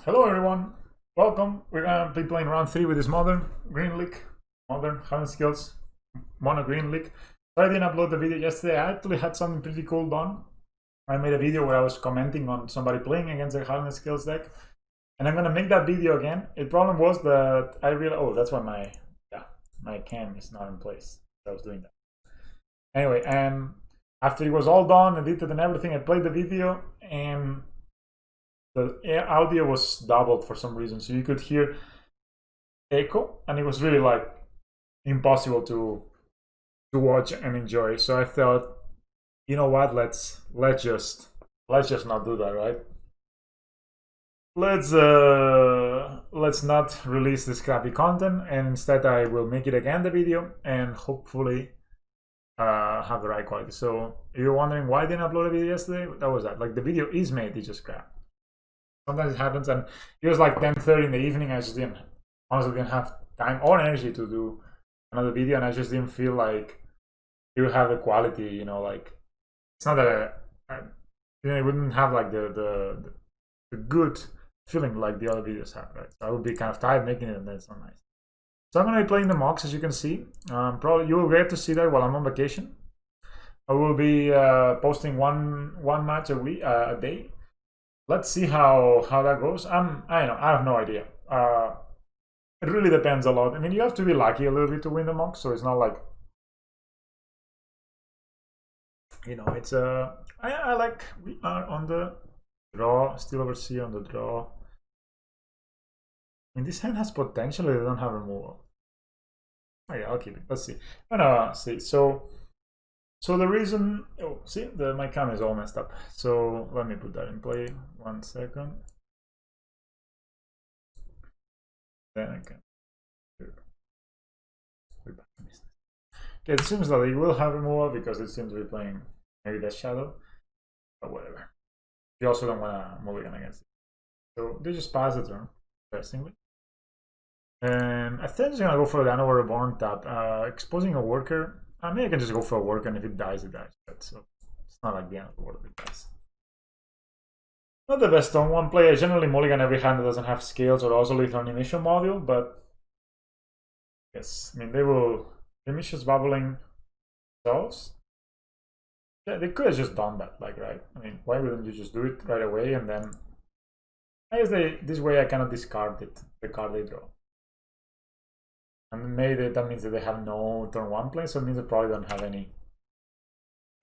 Hello everyone, welcome. We're gonna be playing round 3 with this modern green league, modern Hardened Scales mono green league. So I didn't upload the video yesterday. I actually had something pretty cool done. I made a video where I was commenting on somebody playing against the Hardened Scales deck, and I'm gonna make that video again. The problem was that I realized, that's why my cam is not in place. I was doing that anyway, and after it was all done, edited and everything, I played the video and the audio was doubled for some reason, so you could hear echo, and it was really like impossible to watch and enjoy. So I thought, you know what, let's just not do that, right? Let's not release this crappy content, and instead I will make it again, the video, and hopefully have the right quality. So if you're wondering why I didn't upload a video yesterday, that was that. Like, the video is made, it's just crap. Sometimes it happens, and it was like 10:30 in the evening. I just honestly didn't have time or energy to do another video, and I just didn't feel like it would have the quality, you know, like, it's not that it wouldn't have like the good feeling like the other videos have, right? So I would be kind of tired making it, and that's not nice. So I'm gonna be playing the MOCS, as you can see. Probably you will get to see that while I'm on vacation. I will be posting one match a week, a day. Let's see how that goes. I have no idea. It really depends a lot. I mean, you have to be lucky a little bit to win the MOCS, so it's not like, you know, it's I like, we are on the draw, still overseer on the draw. I mean, this hand has potential, they don't have removal. Oh yeah, I'll keep it. Let's see. See. So the reason, see, my camera is all messed up. So let me put that in play. 1 second. Then I can. Okay, it seems that it will have removal because it seems to be playing maybe Death Shadow, but whatever. You also don't want to mulligan against it. So they just pass the turn, interestingly. And I think I'm just gonna go for the Dano Reborn tap, exposing a worker. I mean, I can just go for a worker, and if it dies, it dies. So it's not like the end of the world if it dies. Not the best on one play. I generally mulligan every hand that doesn't have scales or also lethal animation module, but yes, I mean, they will. Emissions bubbling themselves. Yeah, they could have just done that, like, right? I mean, why wouldn't you just do it right away, and then I guess this way I cannot discard the card they draw. And maybe that means that they have no turn 1 play, so it means they probably don't have any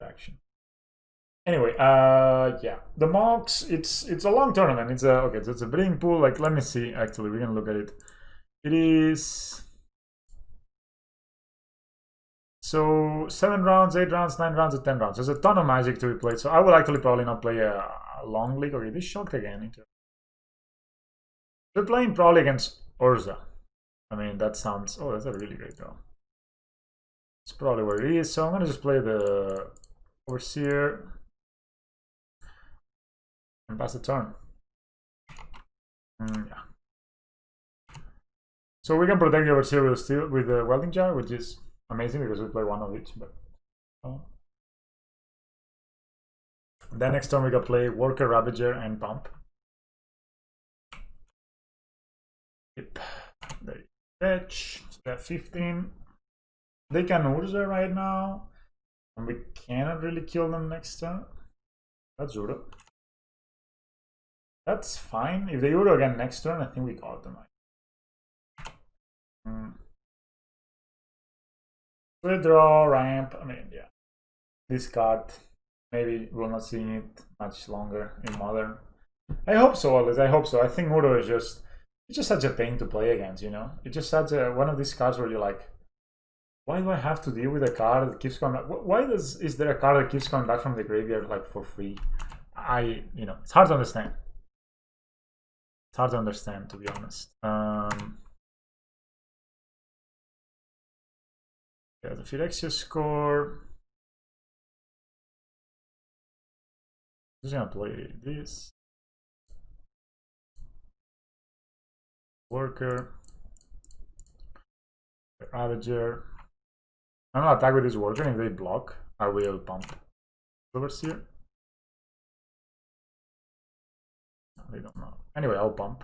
action. Anyway, yeah, the MOCS, it's a long tournament. It's a okay, so it's a breeding pool. Like, let me see. Actually, we can look at it. It is so 7 rounds, 8 rounds, 9 rounds, and 10 rounds. There's a ton of Magic to be played, so I will actually probably not play a long league. Okay, this shocked again. We're playing probably against Urza. I mean, that sounds... Oh, that's a really great draw. It's probably where it is. So I'm going to just play the Overseer and pass the turn. Yeah. So we can protect the Overseer with the Welding Jar, which is amazing because we play one of each. But then next turn we can play Worker, Ravager, and Pump. Yep. There you go. Fetch, so they have 15. They can Urza right now, and we cannot really kill them next turn. That's Uro. That's fine. If they Uro again next turn, I think we got them. Withdraw, ramp. I mean, yeah. This card, maybe we'll not see it much longer in Modern. I hope so, at least. I hope so. I think Uro is just... It's just such a pain to play against, you know? It's just such a, one of these cards where you're like, why do I have to deal with a card that keeps coming back? Why is there a card that keeps coming back from the graveyard, like, for free? You know, it's hard to understand. It's hard to understand, to be honest. Yeah, the Phyrexia score. I'm just gonna play this. Worker, Ravager. I'm gonna attack with this worker, and if they block, I will pump Overseer. No, they don't know. Anyway, I'll pump.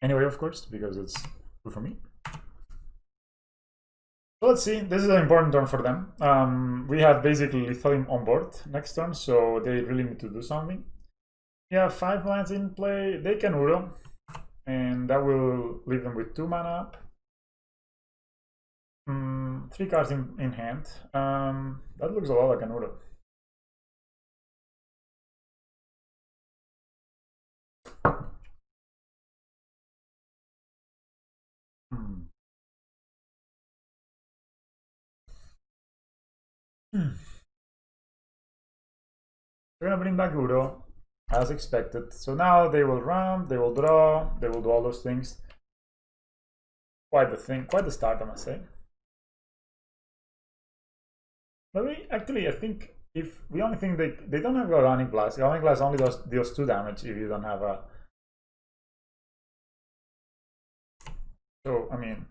Anyway, of course, because it's good for me. So let's see. This is an important turn for them. We have basically Lethalim on board next turn, so they really need to do something. Yeah, 5 lands in play. They can Uro, and that will leave them with 2 mana up. 3 cards in hand. That looks a lot like an Uro. We're gonna bring back Uro, as expected. So now they will ramp, they will draw, they will do all those things. Quite the thing, quite the start, I must say. But actually, I think if we only think they don't have Galvanic Blast. Galvanic Blast only deals 2 damage if you don't have a. So I mean,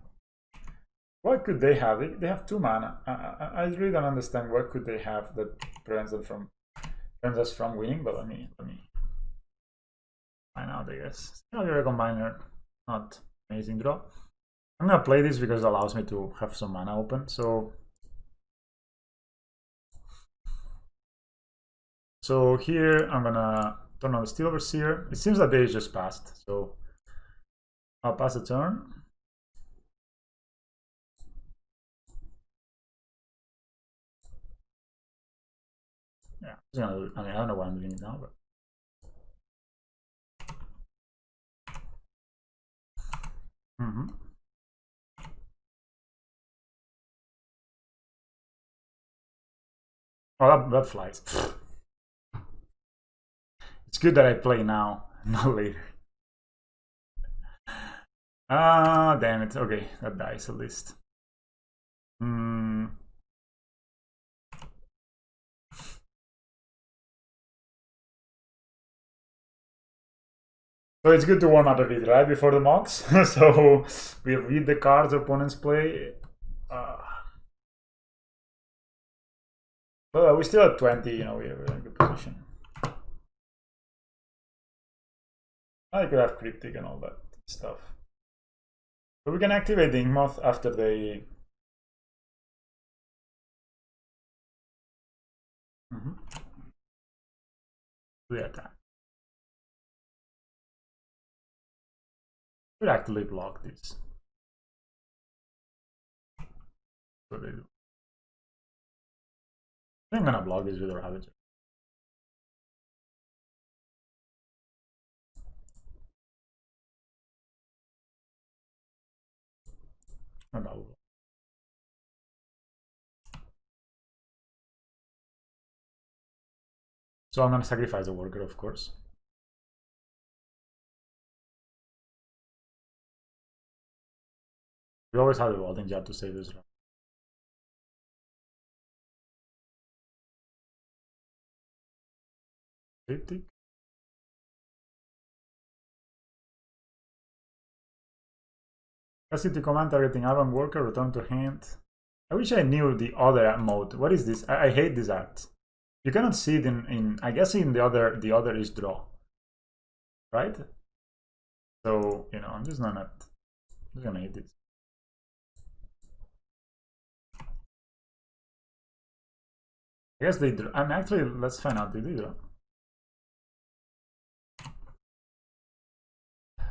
what could they have? They have 2 mana. I really don't understand what could they have that prevents us from winning. But let me find out. I guess You're a Combiner, not amazing draw. I'm gonna play this because it allows me to have some mana open. So here I'm gonna turn on the Steel Overseer. It seems that they just passed, so I'll pass a turn. Yeah, I mean, I don't know why I'm doing it now, but oh, that flies. It's good that I play now, not later. Ah, damn it. Okay, that dies at least. So it's good to warm up a bit, right, before the MOCS. So we read the cards opponents play. Well, we still at 20, we have a good position. I could have Cryptic and all that stuff. But we can activate the Inkmoth after they... do the attack. We'll actually block this. What they do. I'm gonna block this with a Ravager. And I will. So I'm gonna sacrifice a worker, of course. We always have the Vaulting Jar to save this round. Cryptic. Pass it to command targeting Avant Worker, return to hand. I wish I knew the other mode. What is this? I hate this art. You cannot see it in I guess in the other is draw. Right? So, I'm just gonna hit this. I guess they draw. And actually, let's find out. Did they draw?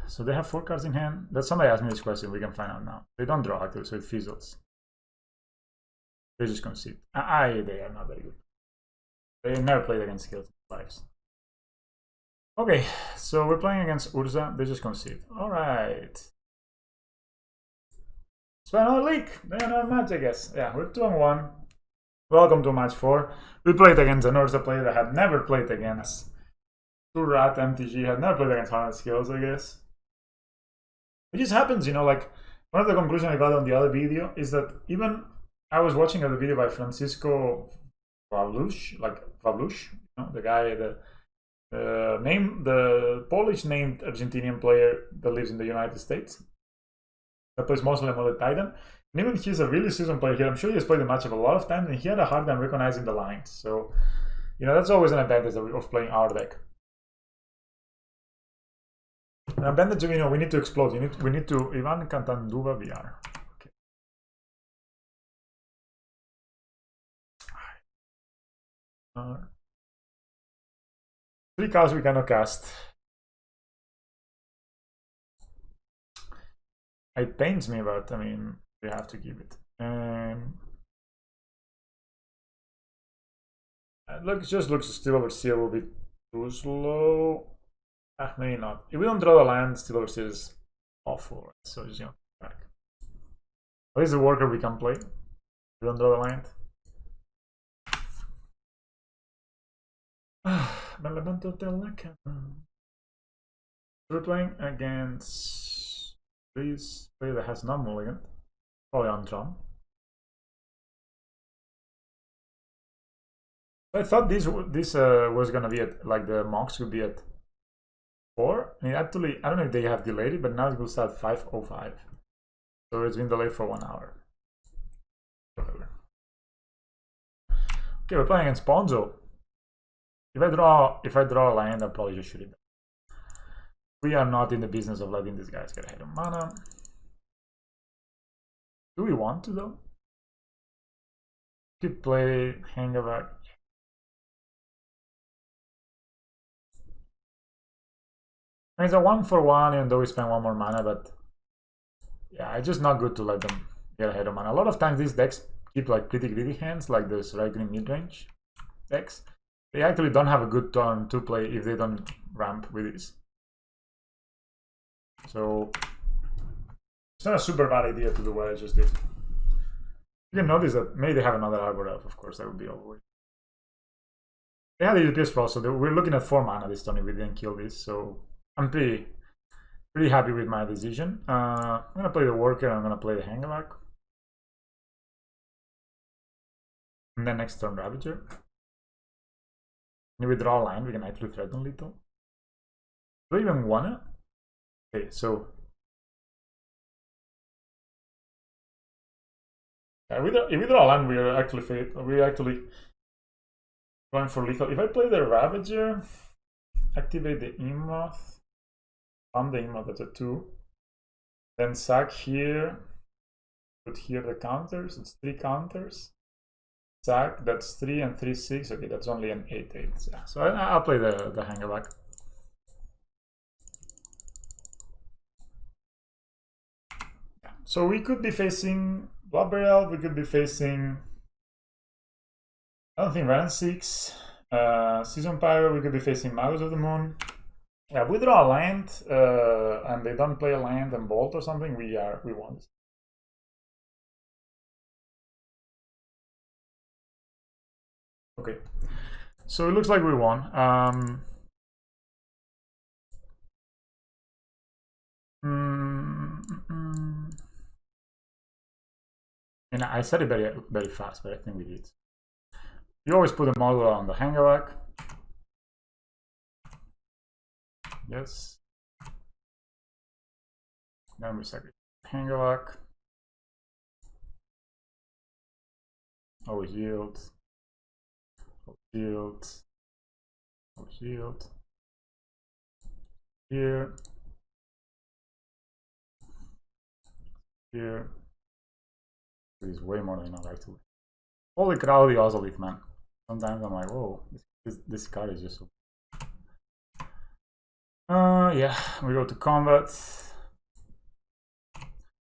So they have 4 cards in hand. That somebody asked me this question. We can find out now. They don't draw actually, so it fizzles. They just concede. They are not very good. They never played against Scales in their lives. Okay, so we're playing against Urza. They just concede. All right. Spend another leak. Another match, I guess. Yeah, we're 2-1. Welcome to match 4. We played against an Urza player that had never played against Rat MTG, had never played against Hardened Scales, I guess. It just happens, like one of the conclusions I got on the other video is that even I was watching a video by Francisco Pavlush, the guy, the Polish named Argentinian player that lives in the United States, that plays mostly on Titan. And even he's a really seasoned player here. I'm sure he has played the matchup a lot of times, and he had a hard time recognizing the lines. So, that's always an advantage of playing our deck. Bandage, you know, we need to explode. We need to Ivan Cantanduva VR. Okay. Three cards we cannot cast. It pains me, but I mean, we have to keep it. And it just looks still overseer will be too slow. Maybe not. If we don't draw the land, still overseer is awful. Right? So just back. At least the worker we can play. We don't draw the land. We're playing against this player that has no mulligan. Probably on drum. I thought this was gonna be at, like, the MOCS would be at 4. I mean, actually, I don't know if they have delayed it, but now it will start 5:05. So it's been delayed for 1 hour. Whatever. Okay, we're playing against Ponzo. If I draw a land, I'll probably just shoot it. We are not in the business of letting these guys get ahead of mana. Do we want to though? Could play Hangaback. I mean, it's a 1-for-1, even though we spend 1 more mana, but yeah, it's just not good to let them get ahead of mana. A lot of times these decks keep like pretty greedy hands, like this right green midrange decks. They actually don't have a good turn to play if they don't ramp with this. So it's not a super bad idea to do what I just did. You can notice that maybe they have another Arbor Elf, of course, that would be overweight. They had the UP spell, so we're looking at 4 mana this turn if we didn't kill this, so I'm pretty happy with my decision. I'm gonna play the worker and I'm gonna play the Hangaback. And then next turn Ravager. If we draw a line, we can actually threaten lethal. Do we even wanna? Okay, so if we draw a line, we're actually going for lethal. If I play the Ravager, activate the Emoth, on the Emoth, that's a 2. Then sack here, put here the counters, it's 3 counters. Sack, that's 3 and 3, 6. Okay, that's only an 8/8. Yeah, so I'll play the Hangaback. Yeah. So we could be facing Bloodberry Elf, we could be facing, I don't think, Ran 6, Season Pyro, we could be facing Magus of the Moon. Yeah, if we draw a land and they don't play a land and Bolt or something, we won this. Okay, so it looks like we won. And I said it very, very fast, but I think we did. You always put a model on the Hangaback. Yes. Then we sacrifice Hangaback. Always yield. Shield, shield, here, here. It is way more than enough actually. Holy cow, the Ozolith, man. Sometimes I'm like, whoa, this card is just so. Yeah, we go to combat.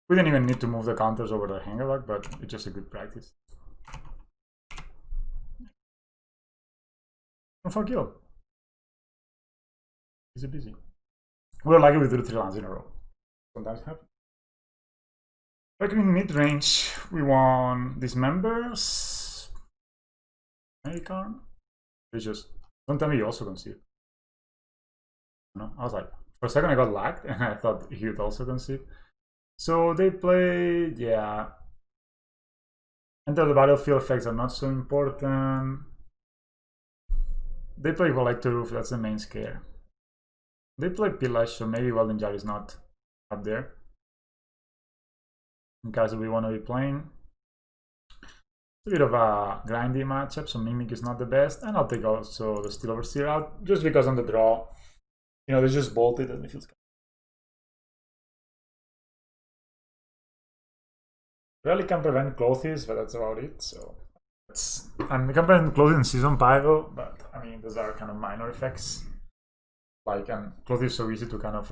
We didn't even need to move the counters over the Hangaback, but it's just a good practice. For kill. Easy busy. We're lucky we drew 3 lands in a row. Sometimes happens. Back in mid-range, we won Dismembers. American. They just don't tell me you also concede. No, I was like, for a second I got lagged and I thought he would also concede. So they played, yeah. Enter the battlefield effects are not so important. They play Collector Roof, that's the main scare. They play Pillage, so maybe Welding Jar is not up there. In case we want to be playing. It's a bit of a grindy matchup, so Mimic is not the best. And I'll take also the Steel Overseer out, just because on the draw, you know, they just bolted and it feels good. Really can prevent clothes, but that's about it. So we can prevent clothes in Season Pyro, but I mean those are kind of minor effects. Like and clothes is so easy to kind of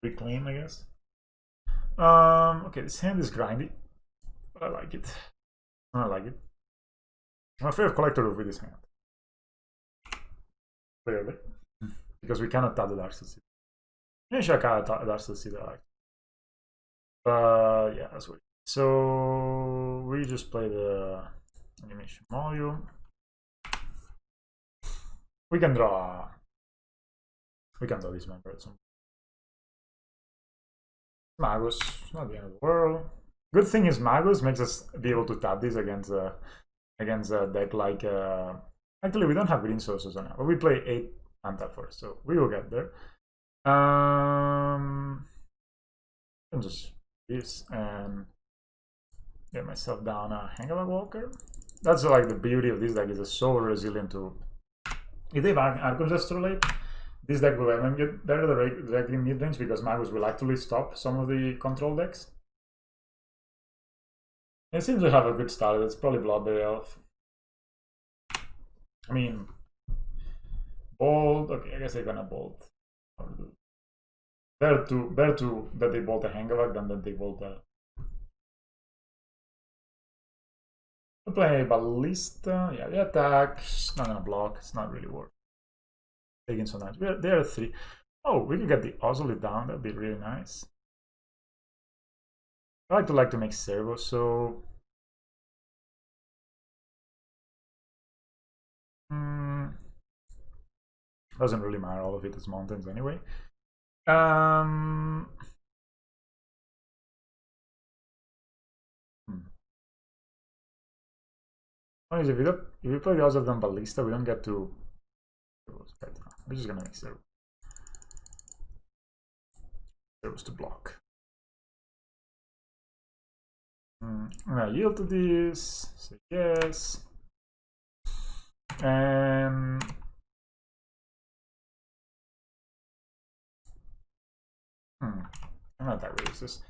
reclaim, I guess. Okay, this hand is grindy, but I like it. I like it. I'm a favorite collector with this hand. Clearly. Because we cannot tap the Dark Steel City. Maybe I can't tap the Dark Steel City. But yeah, that's weird. So we just play the animation module. We can draw this member at some point. Magus, not the end of the world. Good thing is Magus makes us be able to tap this against a deck like actually we don't have green sources on now, but we play 8 untap first, so we will get there. And just this and get myself down a Hangabag Walker. That's like the beauty of this deck, is it's so resilient to if they have Archon's Astrolabe, this deck will even get better directly in mid range because Magus will actually stop some of the control decks. It seems to have a good start. It's probably Bloodberry Elf. I mean, bolt. Okay, I guess they're gonna bolt. Better to that they bolt a Hangavak than that they bolt a. We play Ballista. Yeah, the attack. It's not gonna block. It's not really worth taking so much. There are 3. Oh, we can get the Ozolith down. That'd be really nice. I like to make servo, so doesn't really matter. All of it is mountains anyway. If we play the Ozolith than Ballista, we don't get to. We're just gonna make servos to block. I'm gonna yield to this, say yes, and I'm gonna attack resist.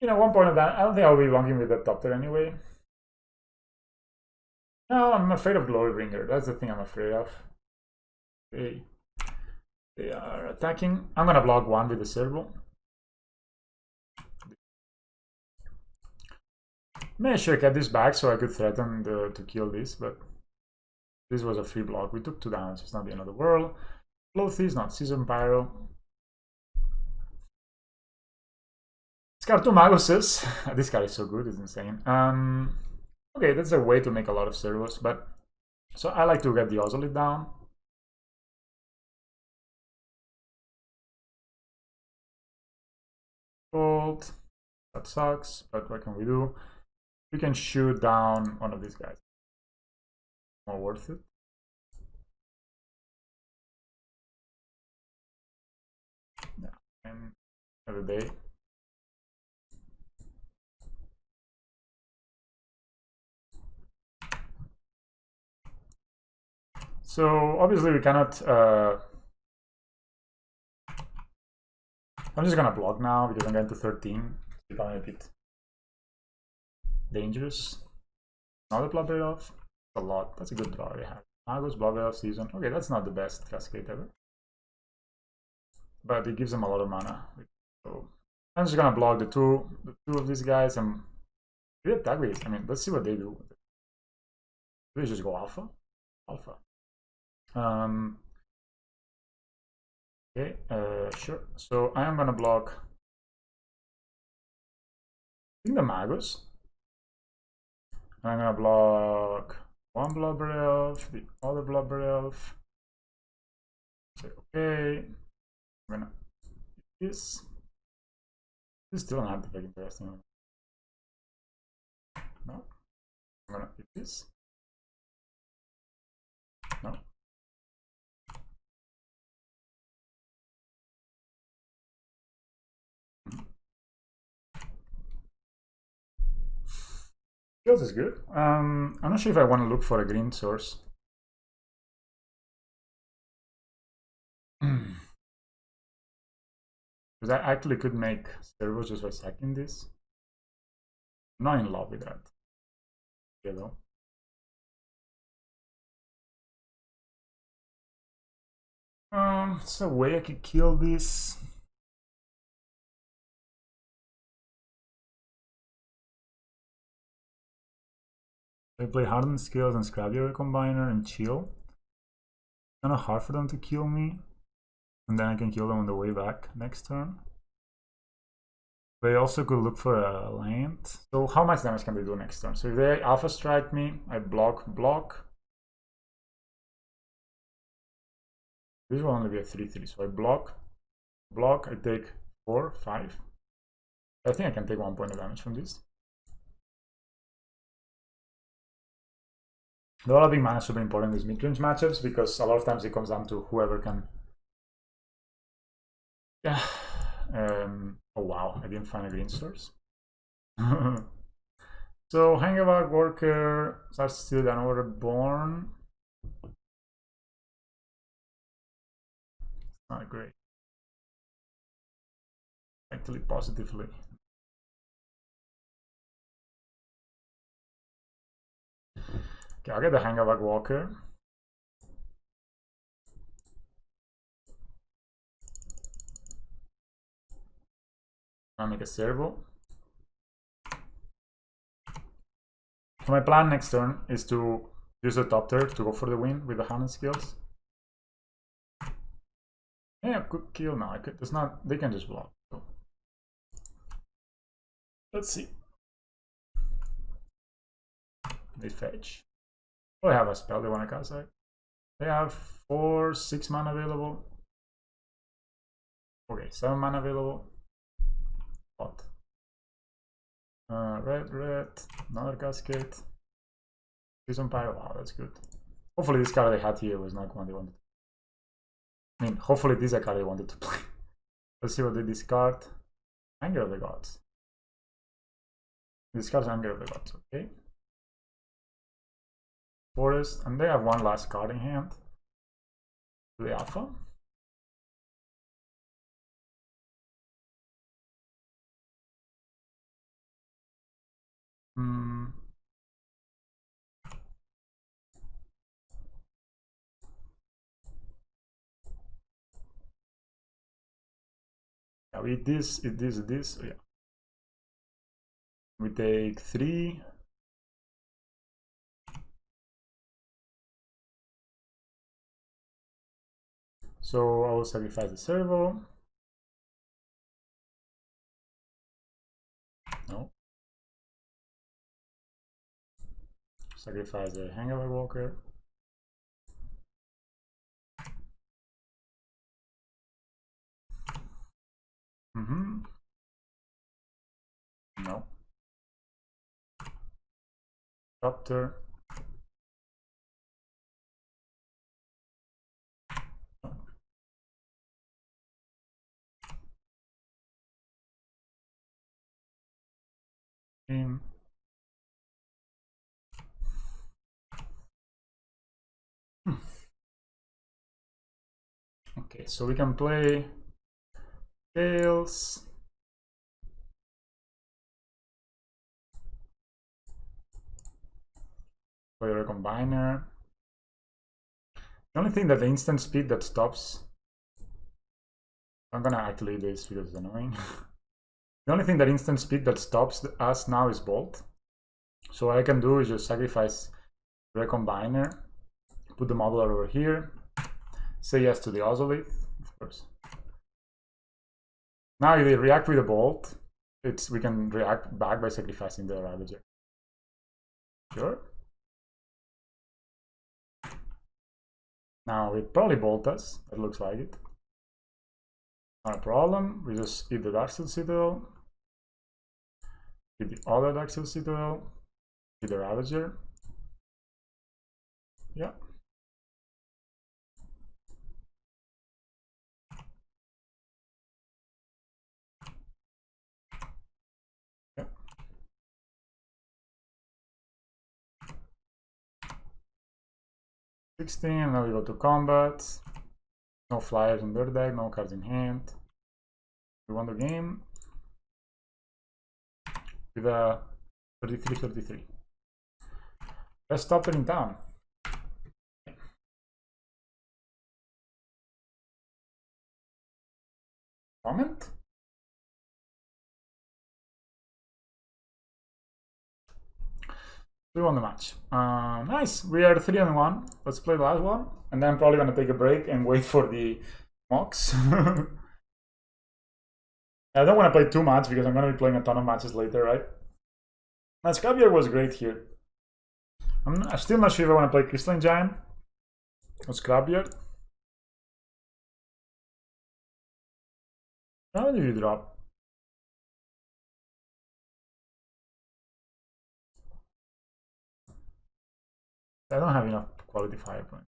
You know, one point of that, I don't think I'll be wronging with the Topter anyway. No, I'm afraid of Glorybringer. That's the thing I'm afraid of. They are attacking. I'm gonna block 1 with the servo. Maybe I should get this back so I could threaten to kill this, but this was a free block. We took 2 damage. It's not the end of the world. Clothes is not Season Pyro. Discard 2 Maguses. This card is so good, it's insane. Okay, that's a way to make a lot of servos, but so I like to get the Ozolith down. Bolt. That sucks, but what can we do? We can shoot down one of these guys. More worth it. Yeah, and every day. So obviously we cannot. I'm just gonna block now because I'm getting to 13. It's becoming a bit dangerous. Another Bloodberry Elf. A lot. That's a good draw we have. Magus, Bloodberry Elf Season. Okay, that's not the best cascade ever, but it gives them a lot of mana. So I'm just gonna block the two of these guys and we attack this. I mean, let's see what they do. They just go alpha. Okay, sure. So I am gonna block. I think the Magus. I'm gonna block 1 Bloodberry Elf, the other Bloodberry Elf. Say okay. I'm gonna do this. This is still an artifact, interesting. No. I'm gonna hit this. No. Skills is good. I'm not sure if I want to look for a green source. Because I actually could make servos just by sacking this. I'm not in love with that. Yellow. There's a way I could kill this. I play Hardened Scales and scrap your Recombiner and chill. Kind of hard for them to kill me. And then I can kill them on the way back next turn. They also could look for a land. So how much damage can they do next turn? So if they Alpha Strike me, I block. This will only be a 3/3, so I block, I take 4, 5. I think I can take 1 point of damage from this. Developing mana is super important in these mid-range matchups because a lot of times it comes down to whoever can. Yeah. Oh wow, I didn't find a green source. So Hangabag Worker starts to steal an Overborn. Not great. Actually, positively. Okay, I'll get the Hangabag Walker. I'll make a servo. So my plan next turn is to use the top tier to go for the win with the Hardened Scales. Yeah, good kill now. I could. It's not. They can just block. So. Let's see. They fetch. Oh, they have a spell they want to cast. They have 4, 6 mana available. Okay, 7 mana available. What? Red, another cascade. Season Pyre. Wow, that's good. Hopefully, this card they had here was not one they wanted. I mean, hopefully, this is a card they wanted to play. Let's see what they discard. Anger of the Gods. Discards Anger of the Gods, okay. Forest, and they have one last card in hand. The Alpha. Yeah, we this. So yeah. We take 3. So I will sacrifice the servo. No. Sacrifice the Hangover Walker. No. Doctor. In. Okay, so we can play Scales. Play a Recombiner. The only thing that the instant speed that stops. I'm gonna actually do this because it's annoying. The only thing that instant speed that stops us now is Bolt. So what I can do is just sacrifice Recombiner, put the modeler over here, say yes to the Ozolith, of course. Now if they react with a Bolt, we can react back by sacrificing the Ravager. Sure. Now it probably bolt us, it looks like it. Not a problem, we just eat the Darksteel Citadel, eat the other Darksteel Citadel, eat the Ravager. Yeah. Yeah. And now we go to combat. No flyers in their deck, no cards in hand. We won the game with a 33-33. Best stopper in town. Comment? We won the match. Nice. We are 3-1. Let's play the last one. And then I'm probably going to take a break and wait for the MOCS. I don't want to play too much because I'm going to be playing a ton of matches later, right? My Scavier was great here. I'm still not sure if I want to play Crystalline Giant or Scrapyard. How did you drop? I don't have enough quality fire points.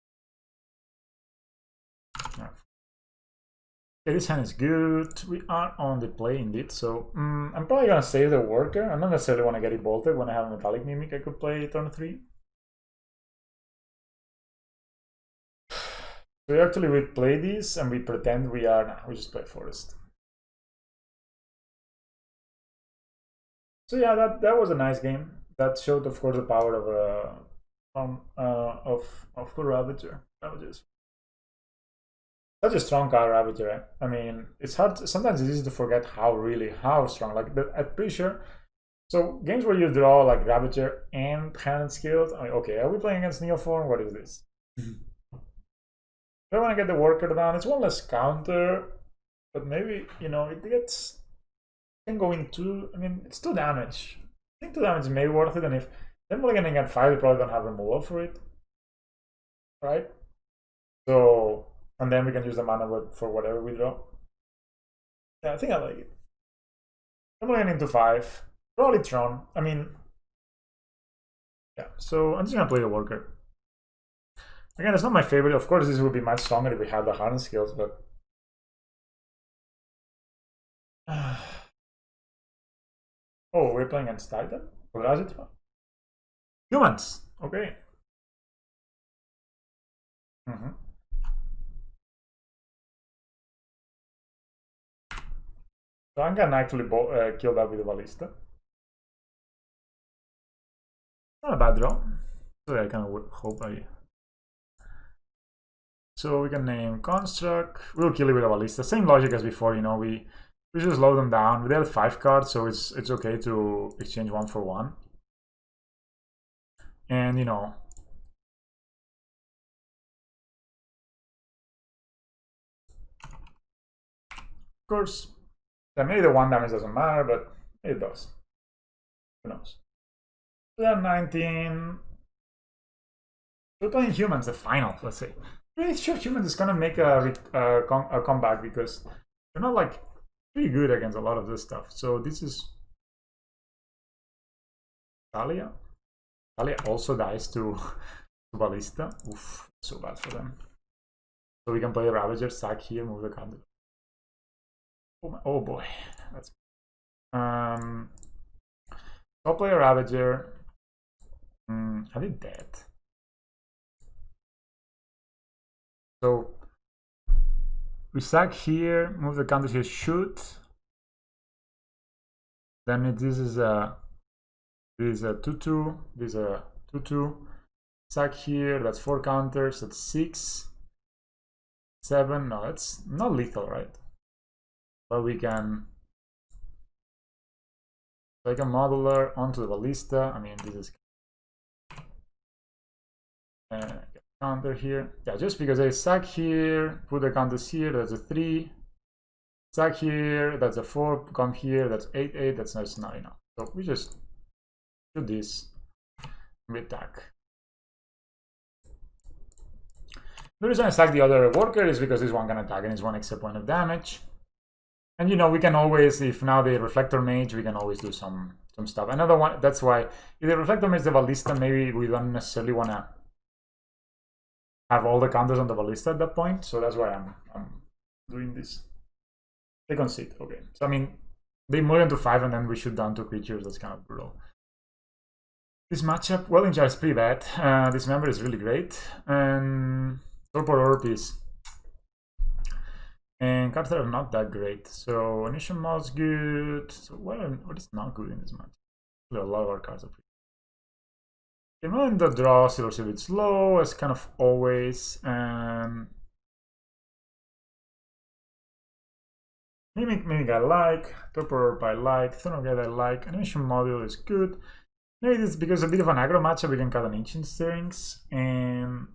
Yeah. Okay, this hand is good. We are on the play indeed, so I'm probably gonna save the worker. I don't necessarily want to get it bolted when I have a metallic mimic. I could play turn 3. So actually we play this and we pretend we are. Nah, we just play forest. So yeah, that was a nice game. That showed, of course, the power of the Ravager. Ravagers. Such a strong card, Ravager. Eh? I mean, it's hard. Sometimes it's easy to forget how strong. Like I'm pretty sure. So games where you draw like Ravager and Hardened Scales. I mean, okay, are we playing against Neoform? What is this? I want to get the worker down. It's one less counter, but maybe it gets. Can go into. I mean, it's 2 damage. I think 2 damage may be worth it, and if they're mulliganing at 5, we probably don't have removal for it, right? So. And then we can use the mana for whatever we draw. Yeah, I think I like it. I'm going into 5. Probably Tron. I mean, yeah. So I'm just going to play the worker. Again, it's not my favorite. Of course, this would be much stronger if we had the Hardened Scales, but... Oh, we're playing against Titan? Humans! Okay. So I'm gonna actually kill that with the Ballista. Not a bad draw. So I kind of hope I... So we can name Construct. We'll kill it with a Ballista. Same logic as before, we just slow them down. We have 5 cards, so it's okay to exchange 1 for 1. And of course, maybe the 1 damage doesn't matter, but it does. Who knows? Then 19. We're playing humans, the final, let's say. Pretty sure humans is gonna make a comeback because they're not like pretty good against a lot of this stuff. So this is Talia. Talia also dies to Ballista. Oof, so bad for them. So we can play a Ravager, sack here, move the card. Oh boy, that's I'll play a Ravager. I did that. So we sack here, move the counter here, shoot. Then this is a 2/2. This is a 2/2. Sack here. That's 4 counters. That's 6, 7. No, that's not lethal, right? But we can take a modular onto the Ballista. I mean, this is counter here. Yeah, just because I sack here, put the counters here, that's a 3. Sack here, that's a 4. Come here, that's 8/8. That's not enough. So we just do this. We attack. The reason I sack the other worker is because this one can attack and it's 1 extra point of damage. And we can always, if now the Reflector Mage, we can always do some stuff. Another one, that's why if the Reflector Mage the Ballista, maybe we don't necessarily want to have all the counters on the Ballista at that point. So that's why I'm doing this. They concede, okay. So I mean, they move into 5 and then we shoot down 2 creatures. That's kind of brutal. This matchup, well, in is pretty bad. This member is really great. And Torpor Orb is And cards that are not that great. So initial mod's good. So what is not good in this match? There are a lot of our cards are pretty. Even the draw is a bit slow, as kind of always, and Mimic I like, Temur Urza I like, Thunogate I like, Animation Module is good. Maybe it's because a bit of an aggro matchup, we can cut an Ancient Stirrings, and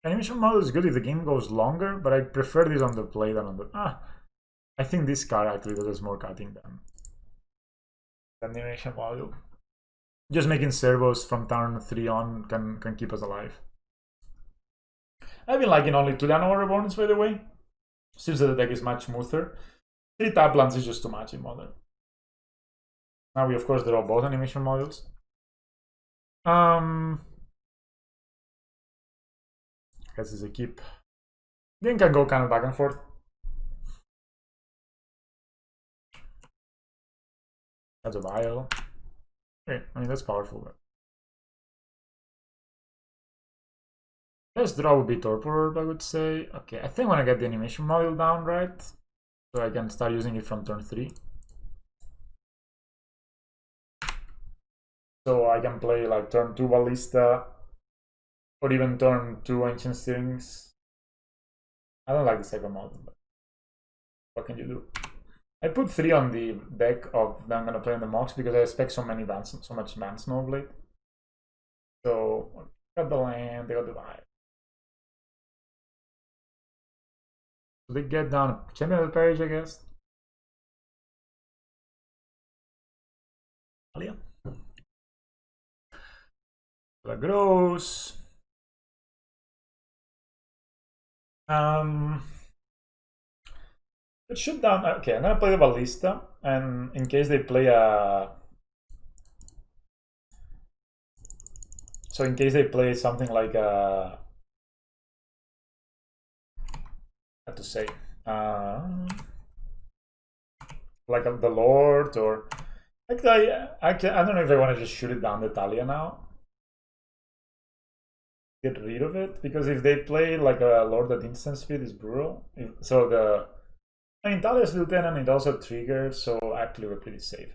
Animation Module is good if the game goes longer, but I prefer this on the play than on the... I think this card actually does more cutting than Animation Module. Just making servos from turn 3 on can keep us alive. I've been liking only 2 Llanowar Reborns, by the way. Seems that the deck is much smoother. 3 tap lands is just too much in Modern. Now we of course draw both animation modules. Guess it's a keep. Game can go kind of back and forth. That's a vial. Okay, I mean that's powerful. But best draw would be Temur, I would say. Okay, I think when I get the animation module down right, so I can start using it from turn 3. So I can play like turn 2 Ballista, or even turn 2 Ancient Stirrings. I don't like the second model, but what can you do? I put 3 on the deck of that I'm gonna play in the MOCS because I expect so much ban Snowblade. So got the land, they got the vibe. So they get down Champion of the Parish, I guess. Alia. That grows. It should down. Okay, I'm gonna play the Ballista, and in case they play a. So in case they play something like a. How to say? Like the Lord, or like I don't know if I want to just shoot it down the Talia now. Get rid of it, because if they play like a Lord at instant speed, is brutal. So the. I mean, Talia's Lieutenant, it also triggers, so actually we're pretty safe.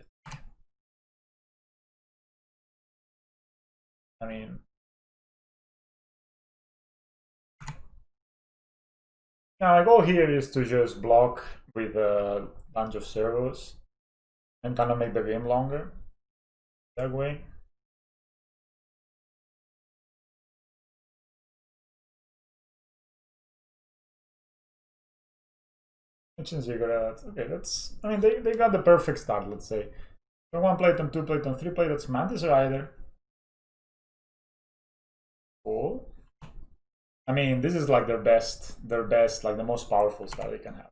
I mean, now my goal here is to just block with a bunch of servos and kind of make the game longer that way. Okay, that's, I mean, they got the perfect start, let's say. Turn 1 play, turn 2 play, turn 3 play, that's Mantis Rider. Cool. I mean, this is like their best, like the most powerful start they can have.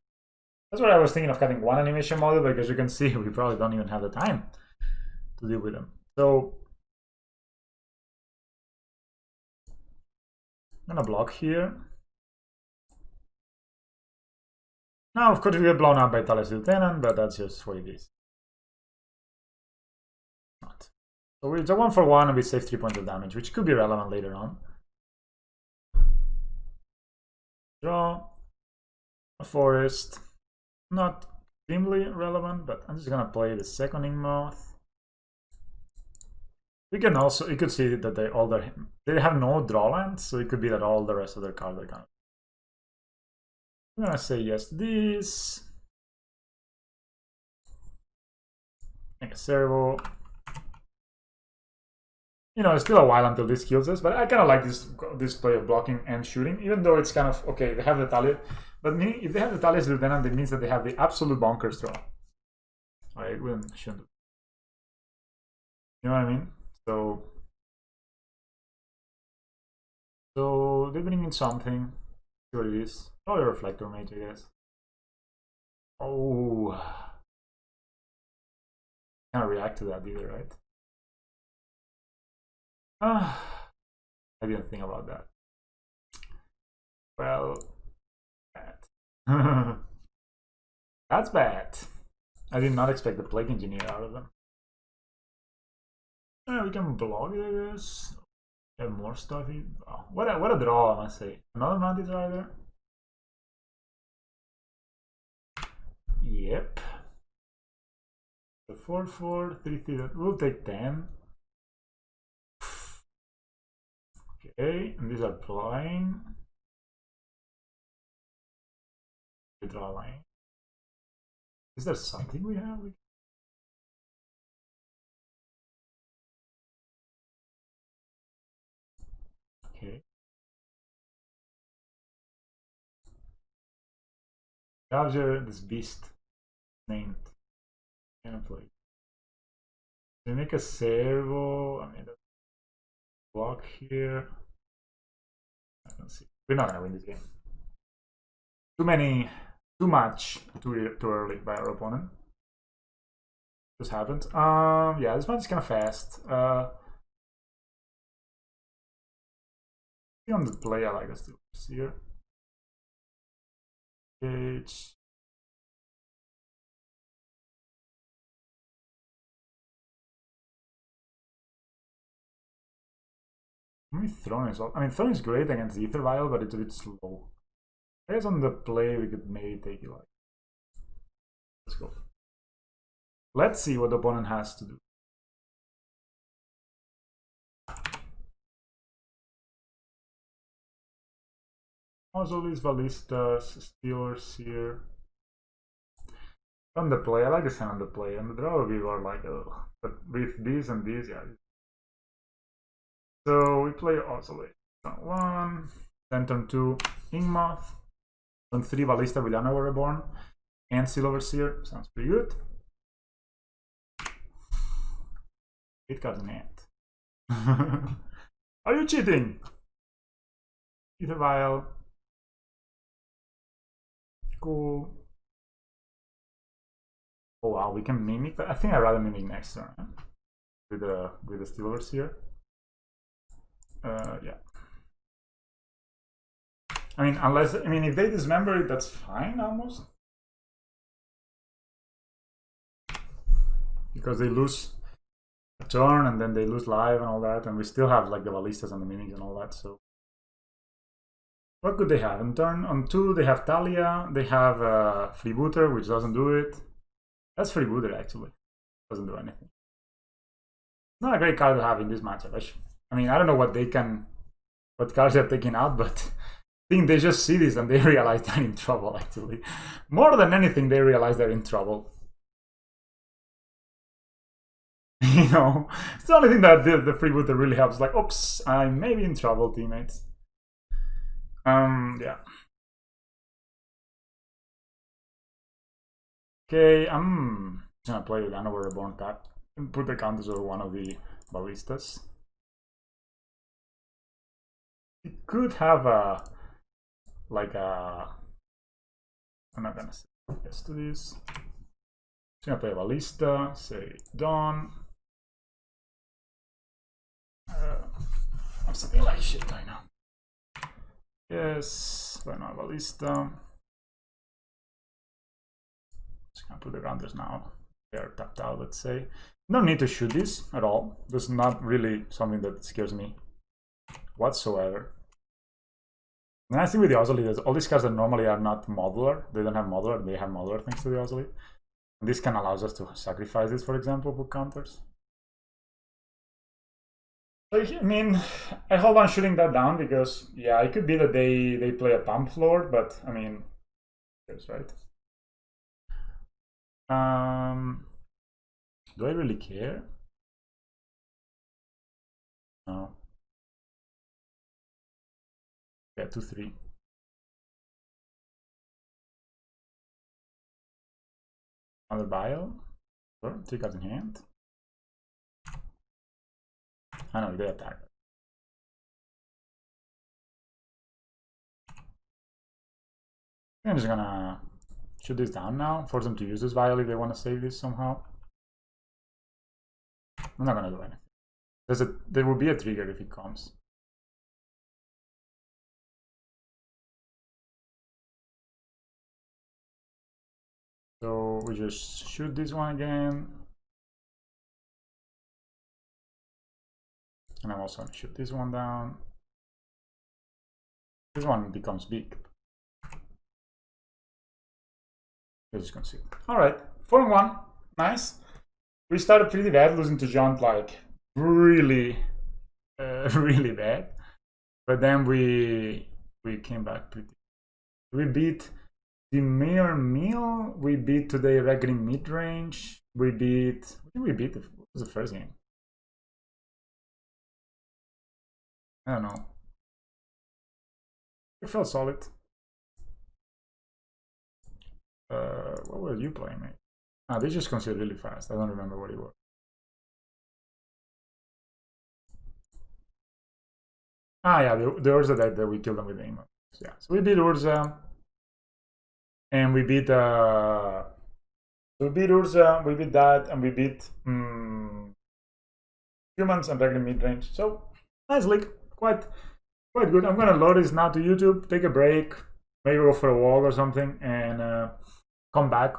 That's why I was thinking of cutting 1 animation model, because you can see we probably don't even have the time to deal with them. So I'm gonna block here. Now, of course, we get blown up by Talia's Lieutenant, but that's just what it is. Not. So it's a 1-for-1 and we save 3 points of damage, which could be relevant later on. Draw a forest. Not extremely relevant, but I'm just gonna play the second Moth. We can also, you could see that they have no draw lands, so it could be that all the rest of their cards are gonna. I'm gonna say yes to this. Make a servo. You know, it's still a while until this kills us, but I kind of like this play of blocking and shooting, even though it's kind of okay. They have the Talia, but if they have the Talia's Lieutenant, it means that they have the absolute bonkers draw. I shouldn't. You know what I mean? So they bring in something. See what it is. Probably a Reflector Mage, I guess. Oh, can't react to that either, right? I didn't think about that. Well, bad. That's bad. I did not expect the Plague Engineer out of them. Yeah, we can block it, I guess. Have more stuff. Oh, what a draw, I must say. Another Mantis Rider. Yep. The 4-4, 3-3. We'll take 10. Okay, and these are blind. We draw a line. Is there something we have? Okay. Capture this beast named. Can I play? We make a servo. I mean, block here. I don't see. We're not gonna win this game. Too much, too early by our opponent. Just happened. Yeah, this match is kind of fast. On the play, I like us to here. Cage. Maybe Throne is all. I mean, Throne is great against Ether Vial, but it's a bit slow. I guess on the play, we could maybe take it like. Let's go. Let's see what the opponent has to do. Also, these Ballistas, Steelers here. On the play, I like this hand on the play. On the draw, we were like, oh. But with these and these, yeah. So we play Oscillate. Turn 1, then turn 2, Ingmoth. Turn 3, Ballista with Anna Reborn. And Seal Overseer. Sounds pretty good. 8 cards in hand. Are you cheating? Ether Vial. Cool. Oh wow, we can Mimic, but I think I'd rather Mimic next turn. Huh? With the Steel Overseer. Yeah. I mean, if they dismember it, that's fine almost. Because they lose a turn and then they lose life and all that, and we still have like the Ballistas and the Mimics and all that, so. What could they have? On 2, they have Talia, they have Freebooter, which doesn't do it. That's Freebooter actually. Doesn't do anything. Not a great card to have in this matchup. I mean, I don't know what cards they're taking out, but I think they just see this and they realize they're in trouble actually. More than anything, they realize they're in trouble. You know, it's the only thing that the Freebooter really helps. Like, oops, I may be in trouble, teammates. Yeah. Okay, I'm just gonna play with Anova Reborn tap and put the counters over one of the Ballistas. It could have I'm not gonna say yes to this. Just gonna play a Ballista, say Dawn. I'm something like shit right now. Yes, play my Ballista. Just gonna put the counters now. They're tapped out, let's say. No need to shoot this at all. This is not really something that scares me whatsoever. The nice thing with the Oscillate is all these cards that normally are not modular, they don't have modular, they have modular thanks to the Oscillate. And this can allow us to sacrifice this, for example, for counters. I mean, I hold on shooting that down because, yeah, it could be that they play a Pump Lord, but, I mean, that's right. Do I really care? No. Yeah, 2-3. Another bio. Sure, 3 cards in hand. I know, they attack. I'm just gonna shoot this down now, force them to use this vial if they want to save this somehow. I'm not gonna do anything. There will be a trigger if it comes. So we just shoot this one again. And I'm also gonna shoot this one down. This one becomes big. They just concede. All right, 4-1, nice. We started pretty bad, losing to John like really, really bad. But then we came back pretty. We beat Temur. We beat today regular midrange. We beat. What did we beat? What was the first game? I don't know. It felt solid. What were you playing, mate? Ah, they just conceded really fast. I don't remember what it was. Ah, yeah, the Urza that we killed them with the MOCS. Yeah, so we beat Urza, and we beat Urza, we beat that, and we beat humans and regular mid-range. So nice league, quite good. I'm gonna load this now to YouTube, take a break, maybe go for a walk or something, and come back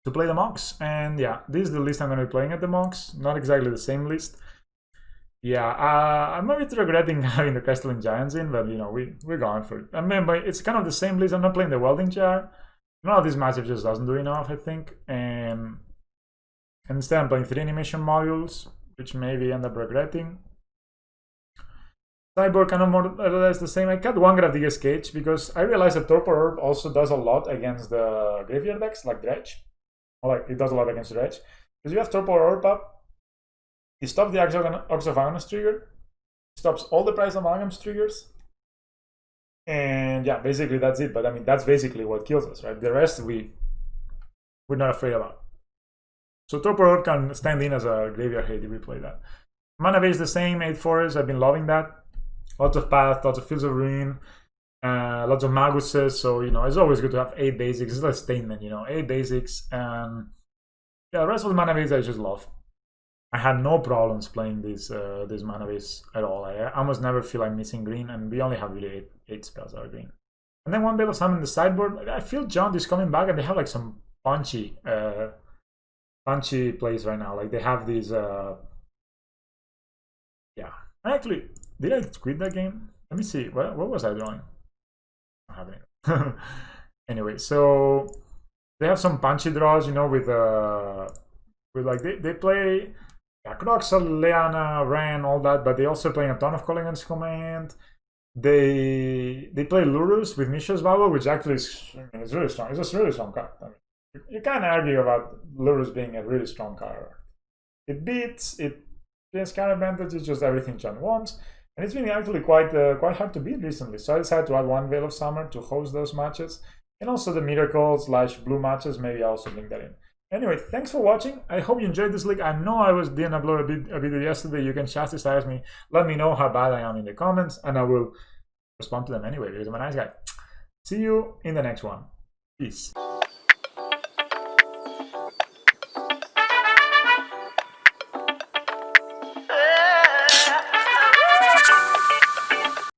to play the MOCS. And yeah, this is the list I'm gonna be playing at the MOCS. Not exactly the same list. Yeah, I'm a bit regretting having the Crystalline Giants in, but you know, we're going for it. I mean, it's kind of the same list. I'm not playing the Welding Jar. None of these matchups just doesn't do enough, I think. And instead I'm playing 3 animation modules, which maybe end up regretting. Cyborg kind of more or less the same. I cut one Gravdiger's Cage because I realized that Torpor Orb also does a lot against the graveyard decks, like Dredge. Or like, it does a lot against Dredge. Because you have Torpor Orb up, he stops the Ox of Aghanos trigger, stops all the Price of Amalgams triggers, and yeah, basically that's it. But I mean, that's basically what kills us, right? The rest we're not afraid about. So Torpor Orb can stand in as a graveyard hate if we play that. Mana base the same, 8 forests. I've been loving that. Lots of paths, lots of Fields of Ruin, lots of Maguses. So you know, it's always good to have 8 basics. It's like a statement, you know, 8 basics, and yeah, the rest of the mana base I just love. I had no problems playing this mana base at all. I almost never feel I'm missing green, and we only have really 8 spells that are green. And then one Bale of Summon in the sideboard. I feel Jaunt is coming back, and they have like some punchy plays right now. Like they have these. Yeah, actually, did I quit that game? Let me see. What was I doing? I don't have it. Anyway, so they have some punchy draws, you know, with like they play. Croxal, Leana, Ran, all that, but they also play a ton of Colligan's Command. They play Lurus with Mishra's Vow, which actually is really strong. It's a really strong card. I mean, you can't argue about Lurus being a really strong card. It beats, it has card advantage, it's just everything John wants. And it's been actually quite hard to beat recently. So I decided to add one Veil of Summer to host those matches. And also the Miracle/Blue matches, maybe I'll also link that in. Anyway, thanks for watching. I hope you enjoyed this league. I know I didn't upload a video yesterday. You can chastise me. Let me know how bad I am in the comments, and I will respond to them anyway because I'm a nice guy. See you in the next one. Peace.